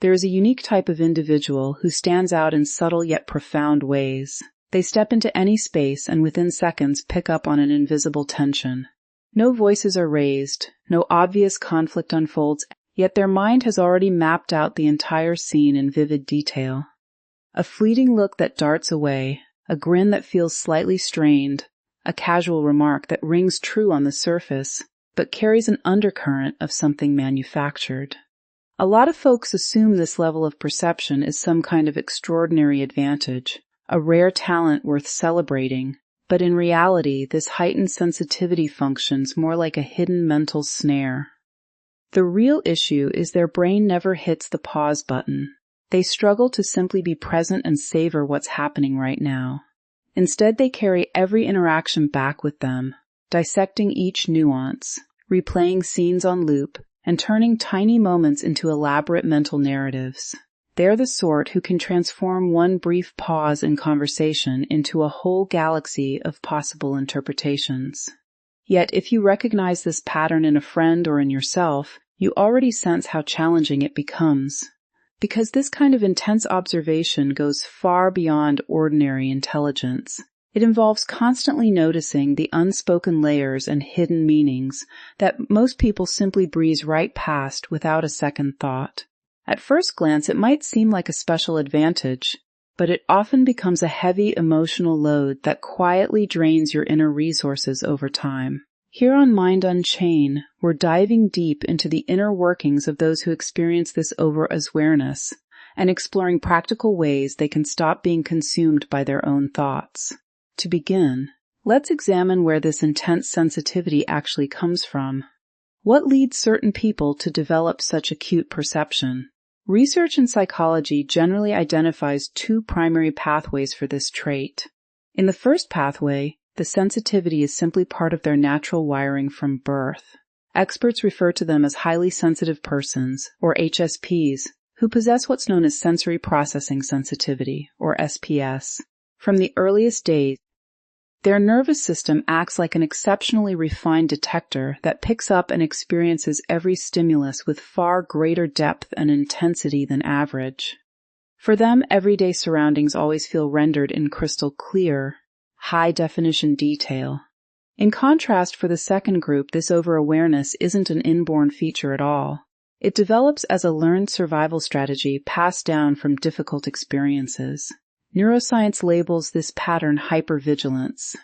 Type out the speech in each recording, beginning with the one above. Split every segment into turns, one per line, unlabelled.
There is a unique type of individual who stands out in subtle yet profound ways. They step into any space and within seconds pick up on an invisible tension. No voices are raised, no obvious conflict unfolds, yet their mind has already mapped out the entire scene in vivid detail. A fleeting look that darts away, a grin that feels slightly strained, a casual remark that rings true on the surface, but carries an undercurrent of something manufactured. A lot of folks assume this level of perception is some kind of extraordinary advantage, a rare talent worth celebrating, but in reality, this heightened sensitivity functions more like a hidden mental snare. The real issue is their brain never hits the pause button. They struggle to simply be present and savor what's happening right now. Instead, they carry every interaction back with them, dissecting each nuance, replaying scenes on loop, and turning tiny moments into elaborate mental narratives. They're the sort who can transform one brief pause in conversation into a whole galaxy of possible interpretations. Yet, if you recognize this pattern in a friend or in yourself, you already sense how challenging it becomes. Because this kind of intense observation goes far beyond ordinary intelligence. It involves constantly noticing the unspoken layers and hidden meanings that most people simply breeze right past without a second thought. At first glance, it might seem like a special advantage, but it often becomes a heavy emotional load that quietly drains your inner resources over time. Here on Mind Unchain, we're diving deep into the inner workings of those who experience this over-awareness and exploring practical ways they can stop being consumed by their own thoughts. To begin, let's examine where this intense sensitivity actually comes from. What leads certain people to develop such acute perception? Research in psychology generally identifies two primary pathways for this trait. In the first pathway, the sensitivity is simply part of their natural wiring from birth. Experts refer to them as highly sensitive persons, or HSPs, who possess what's known as sensory processing sensitivity, or SPS. From the earliest days, their nervous system acts like an exceptionally refined detector that picks up and experiences every stimulus with far greater depth and intensity than average. For them, everyday surroundings always feel rendered in crystal clear, high-definition detail. In contrast, for the second group, this over-awareness isn't an inborn feature at all. It develops as a learned survival strategy passed down from difficult experiences. Neuroscience labels this pattern hypervigilance.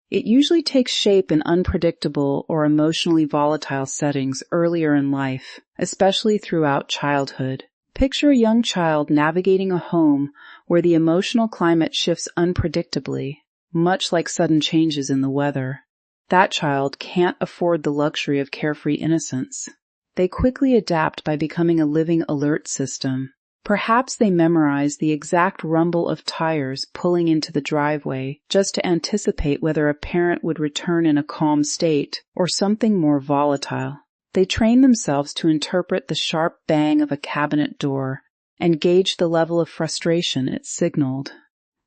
It usually takes shape in unpredictable or emotionally volatile settings earlier in life, especially throughout childhood. Picture a young child navigating a home where the emotional climate shifts unpredictably, much like sudden changes in the weather. That child can't afford the luxury of carefree innocence. They quickly adapt by becoming a living alert system. Perhaps they memorize the exact rumble of tires pulling into the driveway just to anticipate whether a parent would return in a calm state or something more volatile. They train themselves to interpret the sharp bang of a cabinet door and gauge the level of frustration it signaled.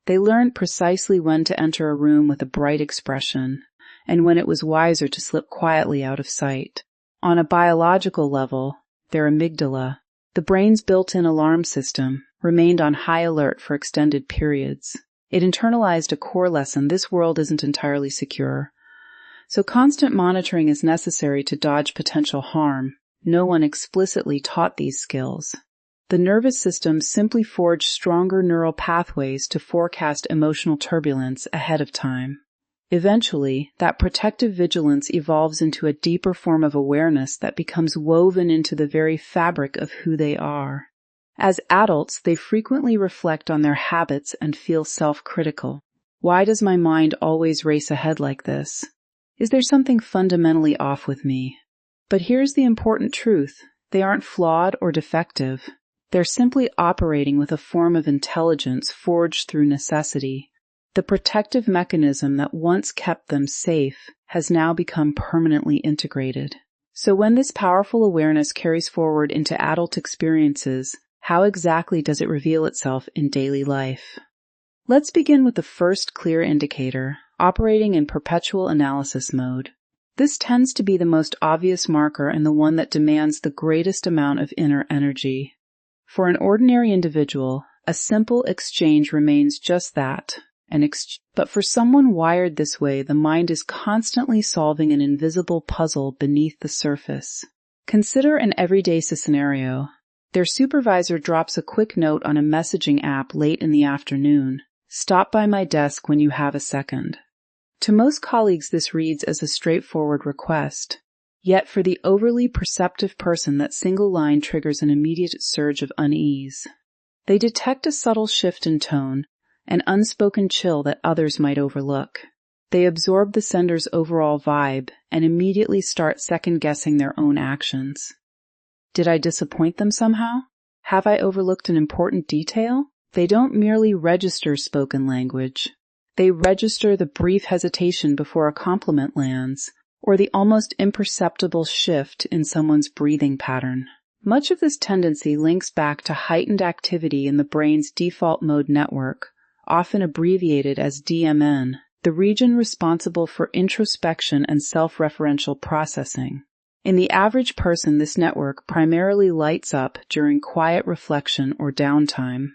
They learned precisely when to enter a room with a bright expression and when it was wiser to slip quietly out of sight. On a biological level, their amygdala, the brain's built-in alarm system, remained on high alert for extended periods. It internalized a core lesson: this world isn't entirely secure. So constant monitoring is necessary to dodge potential harm. No one explicitly taught these skills. The nervous system simply forged stronger neural pathways to forecast emotional turbulence ahead of time. Eventually, that protective vigilance evolves into a deeper form of awareness that becomes woven into the very fabric of who they are. As adults, they frequently reflect on their habits and feel self-critical. Why does my mind always race ahead like this? Is there something fundamentally off with me? But here's the important truth. They aren't flawed or defective. They're simply operating with a form of intelligence forged through necessity. The protective mechanism that once kept them safe has now become permanently integrated. So when this powerful awareness carries forward into adult experiences, how exactly does it reveal itself in daily life? Let's begin with the first clear indicator, operating in perpetual analysis mode. This tends to be the most obvious marker and the one that demands the greatest amount of inner energy. For an ordinary individual, a simple exchange remains just that, but for someone wired this way, the mind is constantly solving an invisible puzzle beneath the surface. Consider an everyday scenario. Their supervisor drops a quick note on a messaging app late in the afternoon. "Stop by my desk when you have a second." To most colleagues, this reads as a straightforward request. Yet for the overly perceptive person, that single line triggers an immediate surge of unease. They detect a subtle shift in tone, an unspoken chill that others might overlook. They absorb the sender's overall vibe and immediately start second-guessing their own actions. Did I disappoint them somehow? Have I overlooked an important detail? They don't merely register spoken language. They register the brief hesitation before a compliment lands, or the almost imperceptible shift in someone's breathing pattern. Much of this tendency links back to heightened activity in the brain's default mode network, often abbreviated as DMN, the region responsible for introspection and self-referential processing. In the average person, this network primarily lights up during quiet reflection or downtime.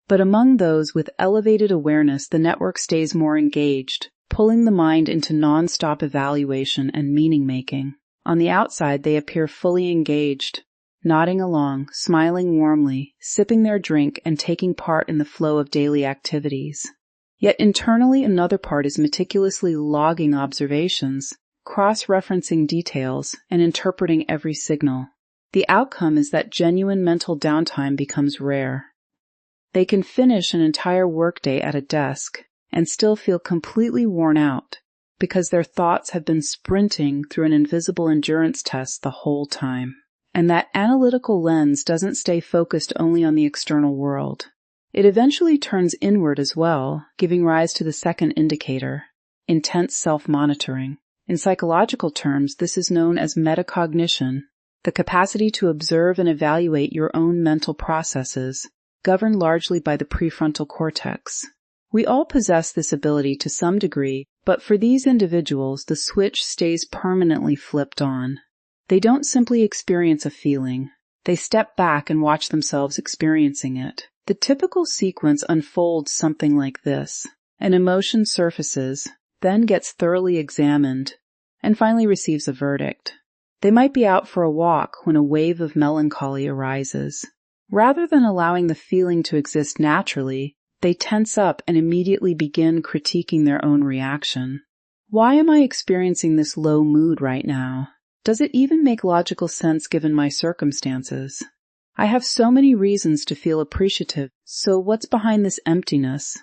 But among those with elevated awareness, the network stays more engaged, pulling the mind into non-stop evaluation and meaning-making. On the outside, they appear fully engaged, nodding along, smiling warmly, sipping their drink, and taking part in the flow of daily activities. Yet internally, another part is meticulously logging observations, cross-referencing details, and interpreting every signal. The outcome is that genuine mental downtime becomes rare. They can finish an entire workday at a desk and still feel completely worn out because their thoughts have been sprinting through an invisible endurance test the whole time. And that analytical lens doesn't stay focused only on the external world. It eventually turns inward as well, giving rise to the second indicator, intense self-monitoring. In psychological terms, this is known as metacognition, the capacity to observe and evaluate your own mental processes, governed largely by the prefrontal cortex. We all possess this ability to some degree, but for these individuals, the switch stays permanently flipped on. They don't simply experience a feeling. They step back and watch themselves experiencing it. The typical sequence unfolds something like this. An emotion surfaces, then gets thoroughly examined, and finally receives a verdict. They might be out for a walk when a wave of melancholy arises. Rather than allowing the feeling to exist naturally, they tense up and immediately begin critiquing their own reaction. Why am I experiencing this low mood right now? Does it even make logical sense given my circumstances? I have so many reasons to feel appreciative, so what's behind this emptiness?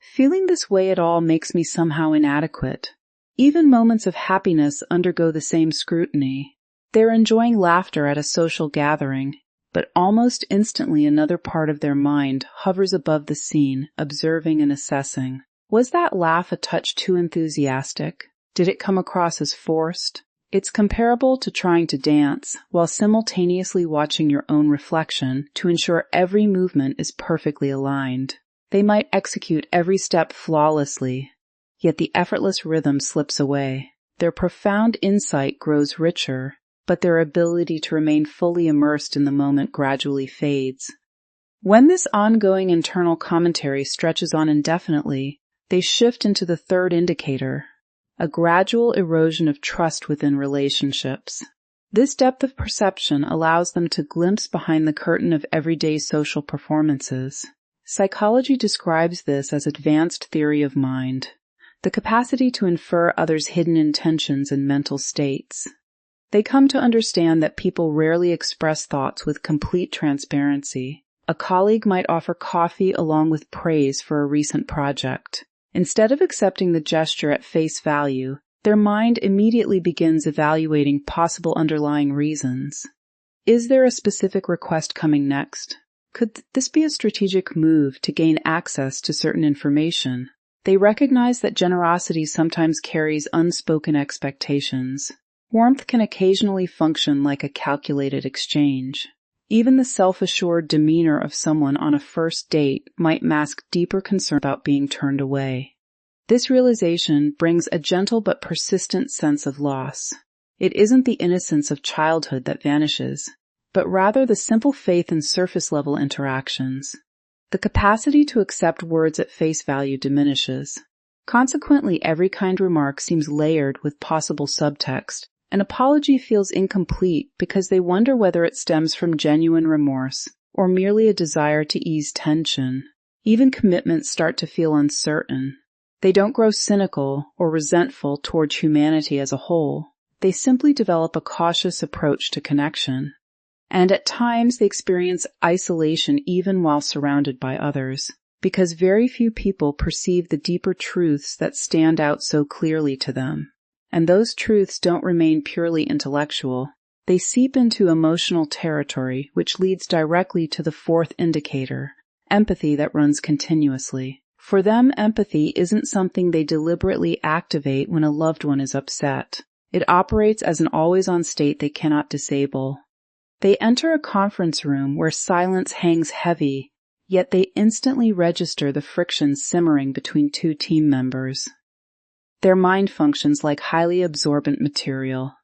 Feeling this way at all makes me somehow inadequate. Even moments of happiness undergo the same scrutiny. They're enjoying laughter at a social gathering, but almost instantly another part of their mind hovers above the scene, observing and assessing. Was that laugh a touch too enthusiastic? Did it come across as forced? It's comparable to trying to dance while simultaneously watching your own reflection to ensure every movement is perfectly aligned. They might execute every step flawlessly, yet the effortless rhythm slips away. Their profound insight grows richer, but their ability to remain fully immersed in the moment gradually fades. When this ongoing internal commentary stretches on indefinitely, they shift into the third indicator, a gradual erosion of trust within relationships. This depth of perception allows them to glimpse behind the curtain of everyday social performances. Psychology describes this as advanced theory of mind, the capacity to infer others' hidden intentions and mental states. They come to understand that people rarely express thoughts with complete transparency. A colleague might offer coffee along with praise for a recent project. Instead of accepting the gesture at face value, their mind immediately begins evaluating possible underlying reasons. Is there a specific request coming next? Could this be a strategic move to gain access to certain information? They recognize that generosity sometimes carries unspoken expectations. Warmth can occasionally function like a calculated exchange. Even the self-assured demeanor of someone on a first date might mask deeper concern about being turned away. This realization brings a gentle but persistent sense of loss. It isn't the innocence of childhood that vanishes, but rather the simple faith in surface-level interactions. The capacity to accept words at face value diminishes. Consequently, every kind remark seems layered with possible subtext. An apology feels incomplete because they wonder whether it stems from genuine remorse or merely a desire to ease tension. Even commitments start to feel uncertain. They don't grow cynical or resentful towards humanity as a whole. They simply develop a cautious approach to connection. And at times they experience isolation even while surrounded by others, because very few people perceive the deeper truths that stand out so clearly to them. And those truths don't remain purely intellectual. They seep into emotional territory, which leads directly to the fourth indicator, empathy that runs continuously. For them, empathy isn't something they deliberately activate when a loved one is upset. It operates as an always-on state they cannot disable. They enter a conference room where silence hangs heavy, yet they instantly register the friction simmering between two team members. Their mind functions like highly absorbent material.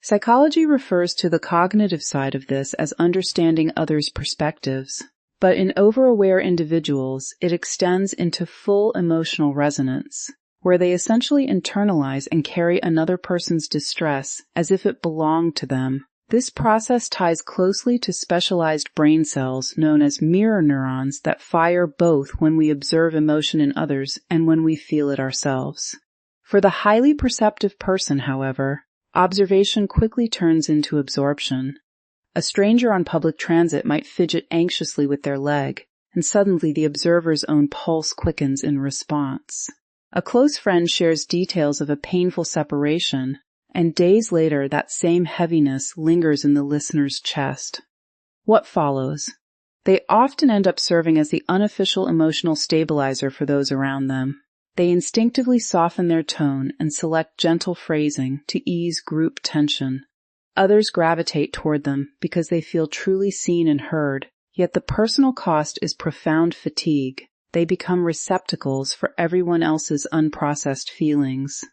Psychology refers to the cognitive side of this as understanding others' perspectives, but in over-aware individuals, it extends into full emotional resonance, where they essentially internalize and carry another person's distress as if it belonged to them. This process ties closely to specialized brain cells known as mirror neurons that fire both when we observe emotion in others and when we feel it ourselves. For the highly perceptive person, however, observation quickly turns into absorption. A stranger on public transit might fidget anxiously with their leg, and suddenly the observer's own pulse quickens in response. A close friend shares details of a painful separation, and days later that same heaviness lingers in the listener's chest. What follows? They often end up serving as the unofficial emotional stabilizer for those around them. They instinctively soften their tone and select gentle phrasing to ease group tension. Others gravitate toward them because they feel truly seen and heard, yet the personal cost is profound fatigue. They become receptacles for everyone else's unprocessed feelings.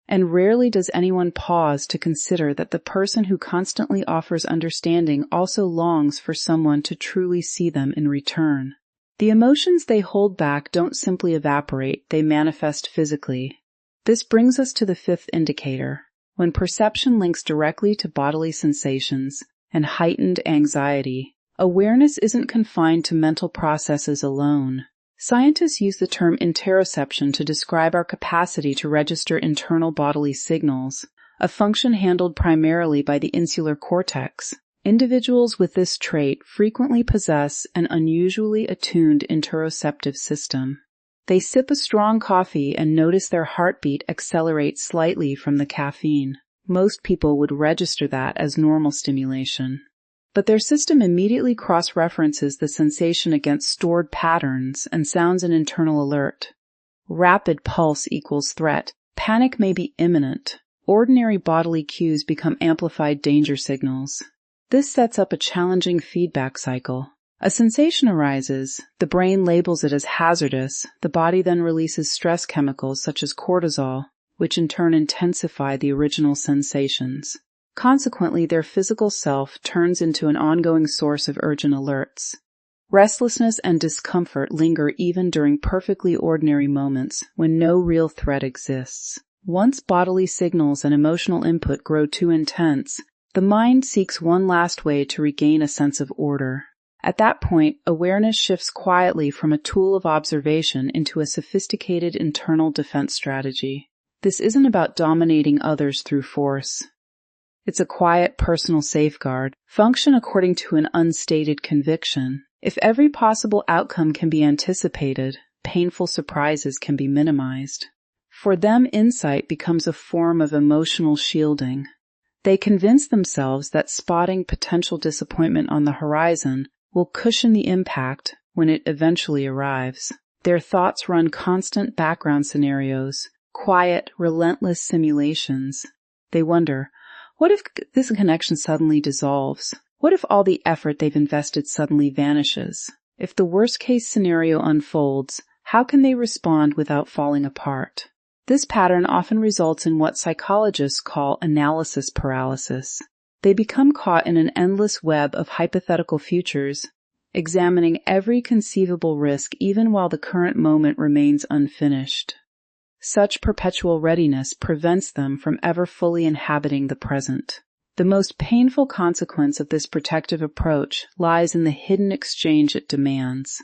And rarely does anyone pause to consider that the person who constantly offers understanding also longs for someone to truly see them in return. The emotions they hold back don't simply evaporate, they manifest physically. This brings us to the fifth indicator. When perception links directly to bodily sensations and heightened anxiety, awareness isn't confined to mental processes alone. Scientists use the term interoception to describe our capacity to register internal bodily signals, a function handled primarily by the insular cortex. Individuals with this trait frequently possess an unusually attuned interoceptive system. They sip a strong coffee and notice their heartbeat accelerate slightly from the caffeine. Most people would register that as normal stimulation. But their system immediately cross-references the sensation against stored patterns and sounds an internal alert. Rapid pulse equals threat. Panic may be imminent. Ordinary bodily cues become amplified danger signals. This sets up a challenging feedback cycle. A sensation arises, the brain labels it as hazardous, the body then releases stress chemicals such as cortisol, which in turn intensify the original sensations. Consequently, their physical self turns into an ongoing source of urgent alerts. Restlessness and discomfort linger even during perfectly ordinary moments when no real threat exists. Once bodily signals and emotional input grow too intense, the mind seeks one last way to regain a sense of order. At that point, awareness shifts quietly from a tool of observation into a sophisticated internal defense strategy. This isn't about dominating others through force. It's a quiet personal safeguard, function according to an unstated conviction. If every possible outcome can be anticipated, painful surprises can be minimized. For them, insight becomes a form of emotional shielding. They convince themselves that spotting potential disappointment on the horizon will cushion the impact when it eventually arrives. Their thoughts run constant background scenarios, quiet, relentless simulations. They wonder, what if this connection suddenly dissolves? What if all the effort they've invested suddenly vanishes? If the worst-case scenario unfolds, how can they respond without falling apart? This pattern often results in what psychologists call analysis paralysis. They become caught in an endless web of hypothetical futures, examining every conceivable risk even while the current moment remains unfinished. Such perpetual readiness prevents them from ever fully inhabiting the present. The most painful consequence of this protective approach lies in the hidden exchange it demands.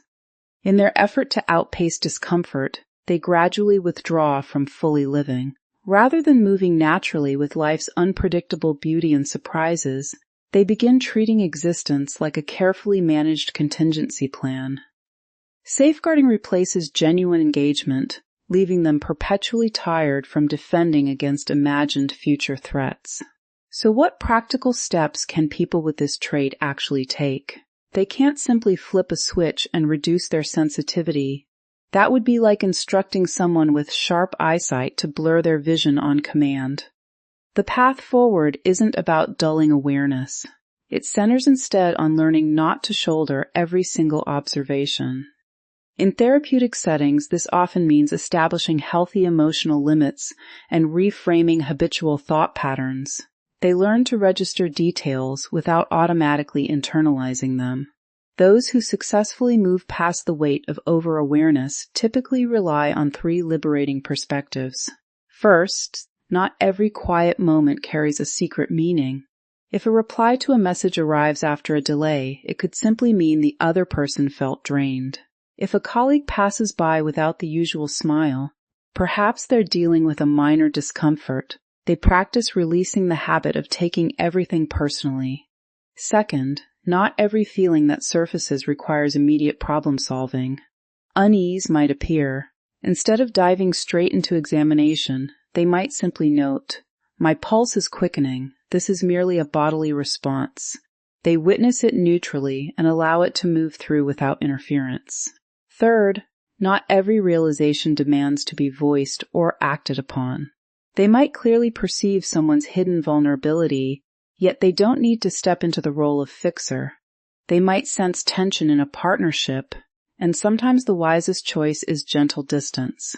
In their effort to outpace discomfort, they gradually withdraw from fully living. Rather than moving naturally with life's unpredictable beauty and surprises, they begin treating existence like a carefully managed contingency plan. Safeguarding replaces genuine engagement, leaving them perpetually tired from defending against imagined future threats. So what practical steps can people with this trait actually take? They can't simply flip a switch and reduce their sensitivity. That would be like instructing someone with sharp eyesight to blur their vision on command. The path forward isn't about dulling awareness. It centers instead on learning not to shoulder every single observation. In therapeutic settings, this often means establishing healthy emotional limits and reframing habitual thought patterns. They learn to register details without automatically internalizing them. Those who successfully move past the weight of over-awareness typically rely on 3 liberating perspectives. First, not every quiet moment carries a secret meaning. If a reply to a message arrives after a delay, it could simply mean the other person felt drained. If a colleague passes by without the usual smile, perhaps they're dealing with a minor discomfort. They practice releasing the habit of taking everything personally. Second, not every feeling that surfaces requires immediate problem solving. Unease might appear. Instead of diving straight into examination, they might simply note, "My pulse is quickening. This is merely a bodily response." They witness it neutrally and allow it to move through without interference. Third, not every realization demands to be voiced or acted upon. They might clearly perceive someone's hidden vulnerability, yet they don't need to step into the role of fixer. They might sense tension in a partnership, and sometimes the wisest choice is gentle distance.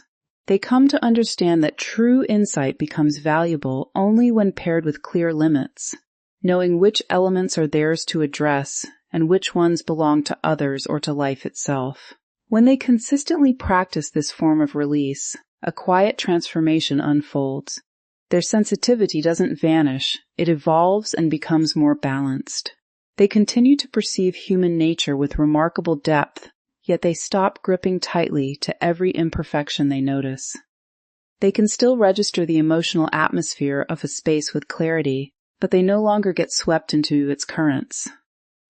They come to understand that true insight becomes valuable only when paired with clear limits, knowing which elements are theirs to address and which ones belong to others or to life itself. When they consistently practice this form of release, a quiet transformation unfolds. Their sensitivity doesn't vanish, it evolves and becomes more balanced. They continue to perceive human nature with remarkable depth, yet they stop gripping tightly to every imperfection they notice. They can still register the emotional atmosphere of a space with clarity, but they no longer get swept into its currents.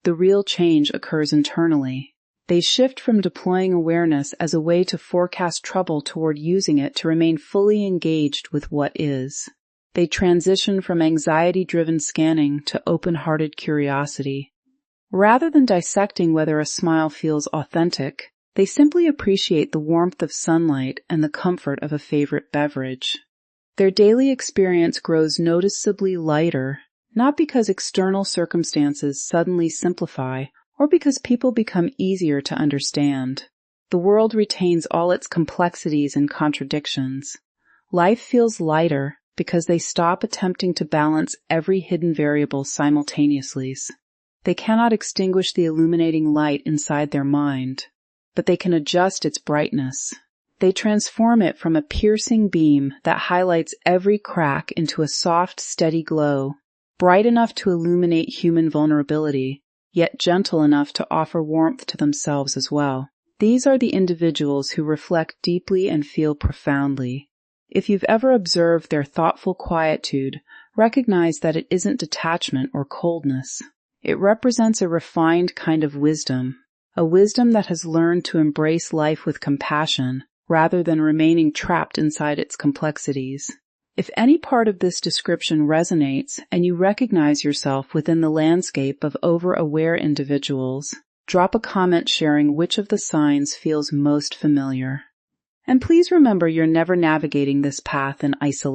The real change occurs internally. They shift from deploying awareness as a way to forecast trouble toward using it to remain fully engaged with what is. They transition from anxiety-driven scanning to open-hearted curiosity. Rather than dissecting whether a smile feels authentic, they simply appreciate the warmth of sunlight and the comfort of a favorite beverage. Their daily experience grows noticeably lighter, not because external circumstances suddenly simplify, or because people become easier to understand. The world retains all its complexities and contradictions. Life feels lighter because they stop attempting to balance every hidden variable simultaneously. They cannot extinguish the illuminating light inside their mind, but they can adjust its brightness. They transform it from a piercing beam that highlights every crack into a soft, steady glow, bright enough to illuminate human vulnerability, yet gentle enough to offer warmth to themselves as well. These are the individuals who reflect deeply and feel profoundly. If you've ever observed their thoughtful quietude, recognize that it isn't detachment or coldness. It represents a refined kind of wisdom, a wisdom that has learned to embrace life with compassion rather than remaining trapped inside its complexities. If any part of this description resonates and you recognize yourself within the landscape of over-aware individuals, drop a comment sharing which of the signs feels most familiar. And please remember you're never navigating this path in isolation.